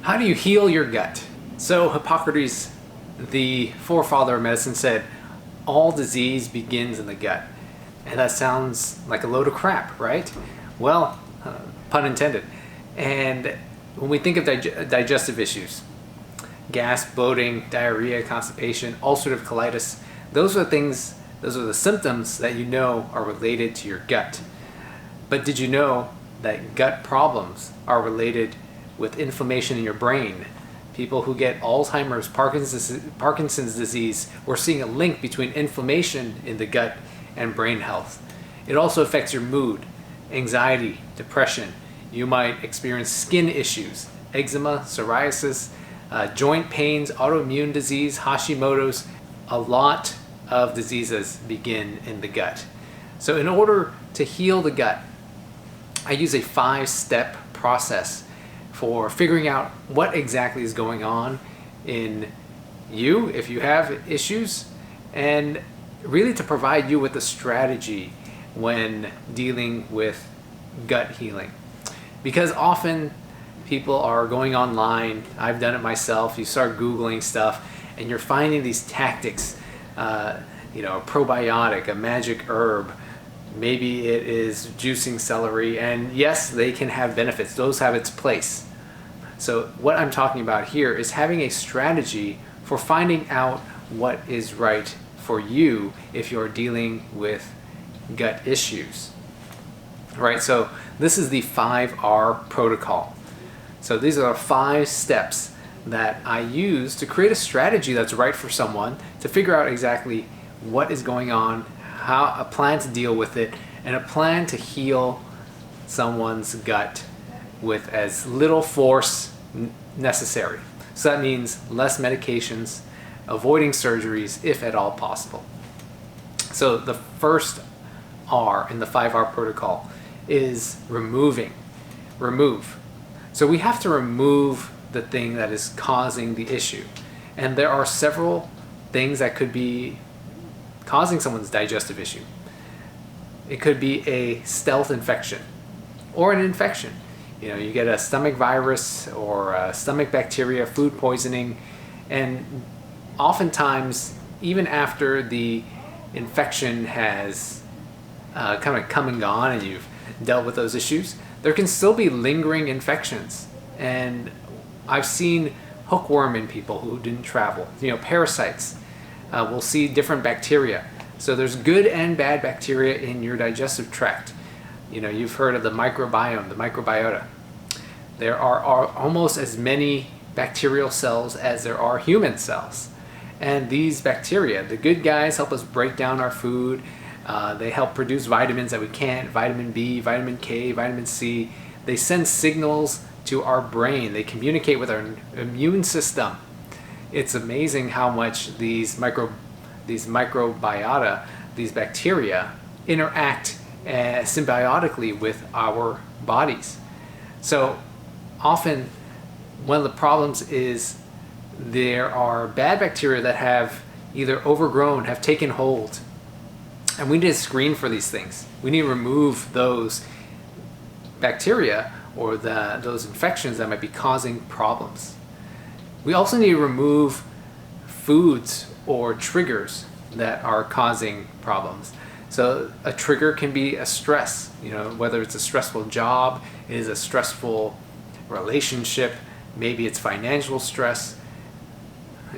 How do you heal your gut? So Hippocrates, the forefather of medicine, said all disease begins in the gut. And that sounds like a load of crap, right? Well, pun intended. And when we think of digestive issues, gas, bloating, diarrhea, constipation, ulcerative colitis, those are the symptoms that you know are related to your gut. But did you know that gut problems are related with inflammation in your brain? People who get Alzheimer's, Parkinson's disease, we're seeing a link between inflammation in the gut and brain health. It also affects your mood, anxiety, depression. You might experience skin issues, eczema, psoriasis, joint pains, autoimmune disease, Hashimoto's. A lot of diseases begin in the gut. So in order to heal the gut, I use a 5-step process for figuring out what exactly is going on in you if you have issues, and really to provide you with a strategy when dealing with gut healing. Because often people are going online, I've done it myself, you start Googling stuff and you're finding these tactics, a probiotic, a magic herb, maybe it is juicing celery, and yes, they can have benefits, those have its place. So what I'm talking about here is having a strategy for finding out what is right for you if you're dealing with gut issues. Right, so this is the 5R protocol. So these are 5 steps that I use to create a strategy that's right for someone to figure out exactly what is going on, how a plan to deal with it, and a plan to heal someone's gut with as little force necessary. So that means less medications, avoiding surgeries if at all possible. So the first R in the 5R protocol is remove. So we have to remove the thing that is causing the issue. And there are several things that could be causing someone's digestive issue. It could be a stealth infection or an infection. You get a stomach virus or a stomach bacteria, food poisoning, and oftentimes, even after the infection has kind of come and gone and you've dealt with those issues, there can still be lingering infections. And I've seen hookworm in people who didn't travel. Parasites. We'll see different bacteria. So there's good and bad bacteria in your digestive tract. You've heard of the microbiome, the microbiota. There are almost as many bacterial cells as there are human cells. And these bacteria, the good guys, help us break down our food. They help produce vitamins that we can't, vitamin B, vitamin K, vitamin C. They send signals to our brain. They communicate with our immune system. It's amazing how much these microbiota, these bacteria, interact symbiotically with our bodies. So often one of the problems is there are bad bacteria that have either overgrown, have taken hold, and we need to screen for these things. We need to remove those bacteria or those infections that might be causing problems. We also need to remove foods or triggers that are causing problems. So a trigger can be a stress, whether it's a stressful job, it is a stressful relationship, maybe it's financial stress.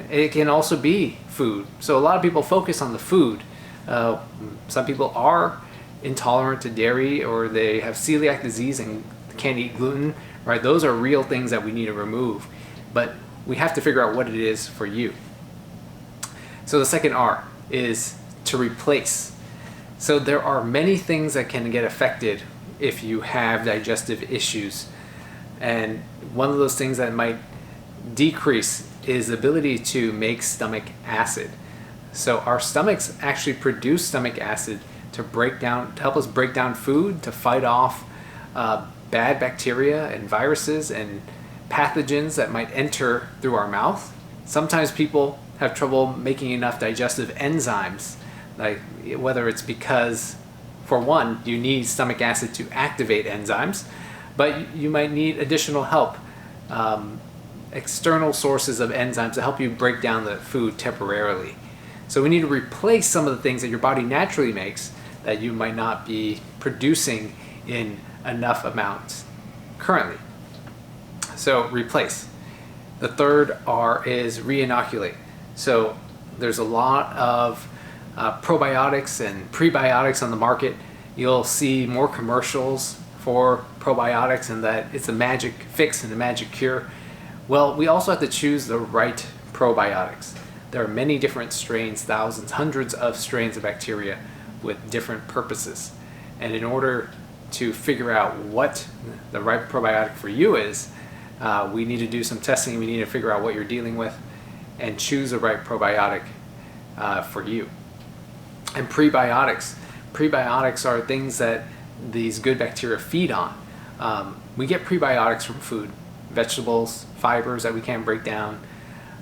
It can also be food. So a lot of people focus on the food. Some people are intolerant to dairy, or they have celiac disease and can't eat gluten, right? Those are real things that we need to remove. But we have to figure out what it is for you. So the second R is to replace. So there are many things that can get affected if you have digestive issues. And one of those things that might decrease is the ability to make stomach acid. So our stomachs actually produce stomach acid to help us break down food, to fight off bad bacteria and viruses and pathogens that might enter through our mouth. Sometimes people have trouble making enough digestive enzymes, like whether it's because, for one, you need stomach acid to activate enzymes, but you might need additional help external sources of enzymes to help you break down the food temporarily. So we need to replace some of the things that your body naturally makes that you might not be producing in enough amounts currently. So replace. The third R is reinoculate. So there's a lot of probiotics and prebiotics on the market. You'll see more commercials for probiotics and that it's a magic fix and a magic cure. Well, we also have to choose the right probiotics. There are many different strains, thousands, hundreds of strains of bacteria with different purposes. And in order to figure out what the right probiotic for you is, we need to do some testing. We need to figure out what you're dealing with and choose the right probiotic for you. And prebiotics. Prebiotics are things that these good bacteria feed on. We get prebiotics from food, vegetables, fibers that we can't break down.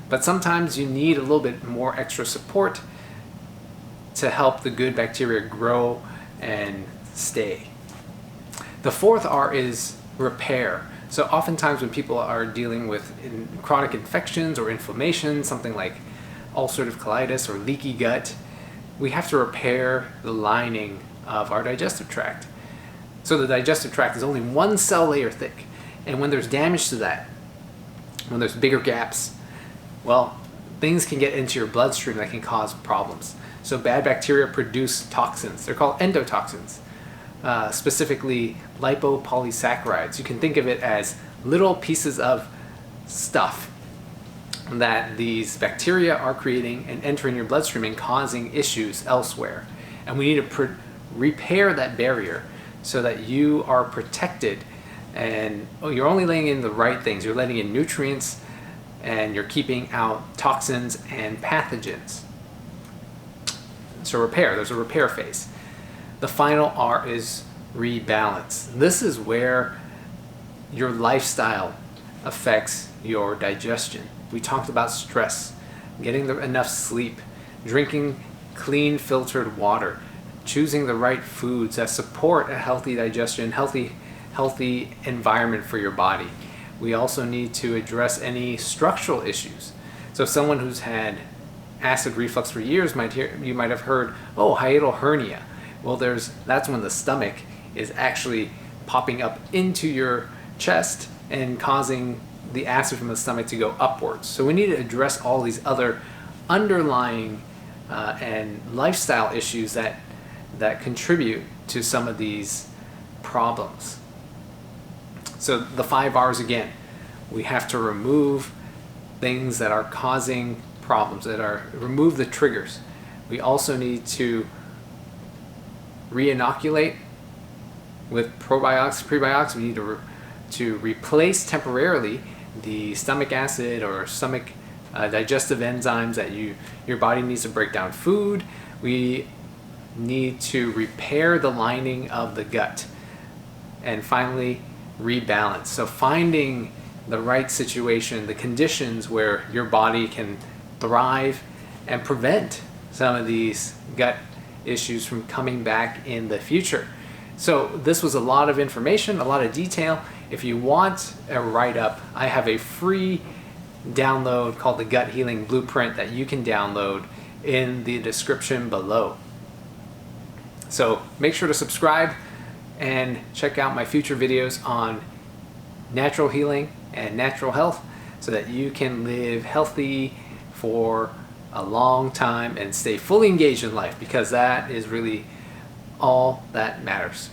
But sometimes you need a little bit more extra support to help the good bacteria grow and stay. The fourth R is repair. So oftentimes when people are dealing with chronic infections or inflammation, something like ulcerative colitis or leaky gut, we have to repair the lining of our digestive tract. So the digestive tract is only one cell layer thick. And when there's damage to that, when there's bigger gaps, well, things can get into your bloodstream that can cause problems. So bad bacteria produce toxins. They're called endotoxins, specifically lipopolysaccharides. You can think of it as little pieces of stuff that these bacteria are creating and entering your bloodstream and causing issues elsewhere. And we need to repair that barrier so that you are protected and you're only letting in the right things. You're letting in nutrients and you're keeping out toxins and pathogens. So repair, there's a repair phase. The final R is rebalance. This is where your lifestyle affects your digestion. We talked about stress, getting enough sleep, drinking clean filtered water, choosing the right foods that support a healthy digestion, healthy environment for your body. We also need to address any structural issues. So someone who's had acid reflux for years you might have heard, oh, hiatal hernia. Well, that's when the stomach is actually popping up into your chest and causing the acid from the stomach to go upwards. So we need to address all these other underlying and lifestyle issues that contribute to some of these problems. So the 5 R's again, we have to remove things that are causing problems, remove the triggers. We also need to reinoculate with probiotics, prebiotics. We need to replace temporarily the stomach acid or stomach digestive enzymes that your body needs to break down food. We need to repair the lining of the gut. And finally, rebalance. So finding the right situation, the conditions where your body can thrive and prevent some of these gut issues from coming back in the future. So this was a lot of information, a lot of detail. If you want a write-up, I have a free download called the Gut Healing Blueprint that you can download in the description below. So make sure to subscribe and check out my future videos on natural healing and natural health so that you can live healthy for a long time and stay fully engaged in life, because that is really all that matters.